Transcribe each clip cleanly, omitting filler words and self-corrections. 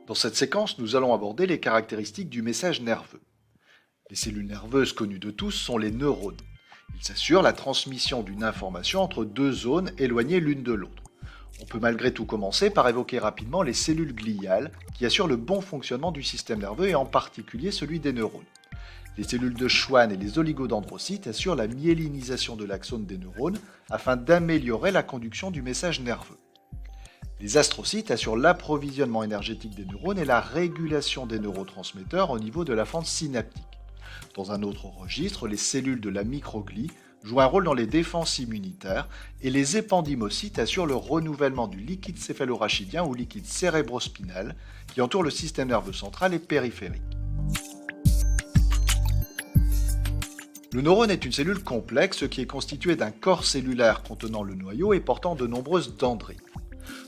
Dans cette séquence, nous allons aborder les caractéristiques du message nerveux. Les cellules nerveuses connues de tous sont les neurones. Ils assurent la transmission d'une information entre deux zones éloignées l'une de l'autre. On peut malgré tout commencer par évoquer rapidement les cellules gliales qui assurent le bon fonctionnement du système nerveux et en particulier celui des neurones. Les cellules de Schwann et les oligodendrocytes assurent la myélinisation de l'axone des neurones afin d'améliorer la conduction du message nerveux. Les astrocytes assurent l'approvisionnement énergétique des neurones et la régulation des neurotransmetteurs au niveau de la fente synaptique. Dans un autre registre, les cellules de la microglie jouent un rôle dans les défenses immunitaires et les épendymocytes assurent le renouvellement du liquide céphalorachidien ou liquide cérébrospinal qui entoure le système nerveux central et périphérique. Le neurone est une cellule complexe qui est constituée d'un corps cellulaire contenant le noyau et portant de nombreuses dendrites.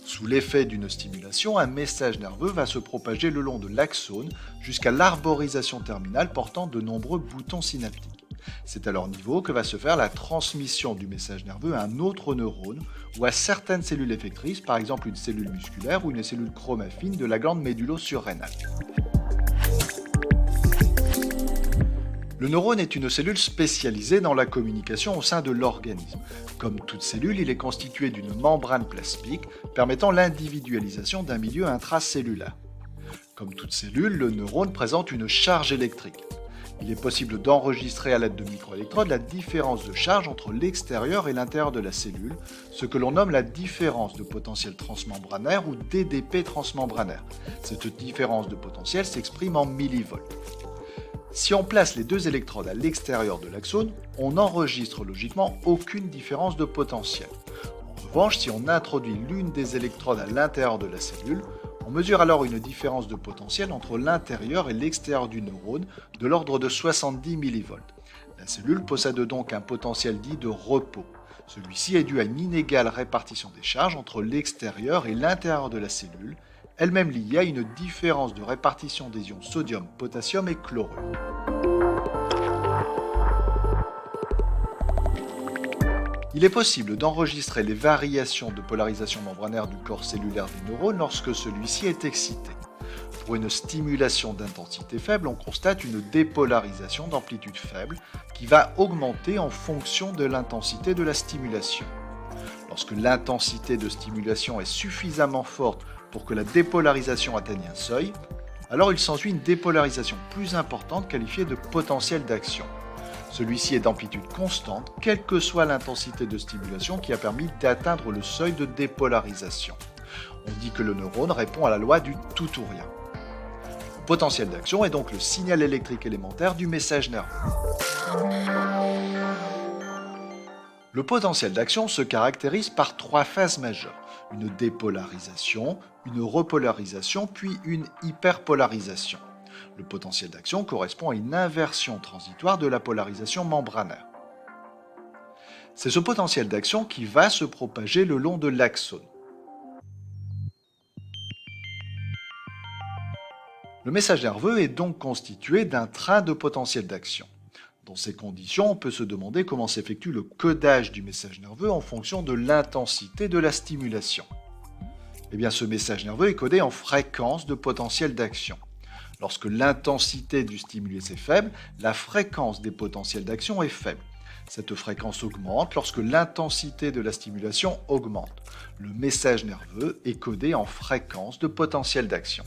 Sous l'effet d'une stimulation, un message nerveux va se propager le long de l'axone jusqu'à l'arborisation terminale portant de nombreux boutons synaptiques. C'est à leur niveau que va se faire la transmission du message nerveux à un autre neurone ou à certaines cellules effectrices, par exemple une cellule musculaire ou une cellule chromaffine de la glande médullo-surrénale. Le neurone est une cellule spécialisée dans la communication au sein de l'organisme. Comme toute cellule, il est constitué d'une membrane plasmique permettant l'individualisation d'un milieu intracellulaire. Comme toute cellule, le neurone présente une charge électrique. Il est possible d'enregistrer à l'aide de microélectrodes la différence de charge entre l'extérieur et l'intérieur de la cellule, ce que l'on nomme la différence de potentiel transmembranaire ou DDP transmembranaire. Cette différence de potentiel s'exprime en millivolts. Si on place les deux électrodes à l'extérieur de l'axone, on n'enregistre logiquement aucune différence de potentiel. En revanche, si on introduit l'une des électrodes à l'intérieur de la cellule, on mesure alors une différence de potentiel entre l'intérieur et l'extérieur du neurone de l'ordre de 70 mV. La cellule possède donc un potentiel dit de repos. Celui-ci est dû à une inégale répartition des charges entre l'extérieur et l'intérieur de la cellule, elle-même liée à une différence de répartition des ions sodium, potassium et chlorure. Il est possible d'enregistrer les variations de polarisation membranaire du corps cellulaire des neurones lorsque celui-ci est excité. Pour une stimulation d'intensité faible, on constate une dépolarisation d'amplitude faible qui va augmenter en fonction de l'intensité de la stimulation. Lorsque l'intensité de stimulation est suffisamment forte pour que la dépolarisation atteigne un seuil, alors il s'ensuit une dépolarisation plus importante qualifiée de potentiel d'action. Celui-ci est d'amplitude constante, quelle que soit l'intensité de stimulation qui a permis d'atteindre le seuil de dépolarisation. On dit que le neurone répond à la loi du tout ou rien. Le potentiel d'action est donc le signal électrique élémentaire du message nerveux. Le potentiel d'action se caractérise par trois phases majeures: une dépolarisation, une repolarisation, puis une hyperpolarisation. Le potentiel d'action correspond à une inversion transitoire de la polarisation membranaire. C'est ce potentiel d'action qui va se propager le long de l'axone. Le message nerveux est donc constitué d'un train de potentiel d'action. Dans ces conditions, on peut se demander comment s'effectue le codage du message nerveux en fonction de l'intensité de la stimulation. Eh bien, ce message nerveux est codé en fréquence de potentiel d'action. Lorsque l'intensité du stimulus est faible, la fréquence des potentiels d'action est faible. Cette fréquence augmente lorsque l'intensité de la stimulation augmente. Le message nerveux est codé en fréquence de potentiel d'action.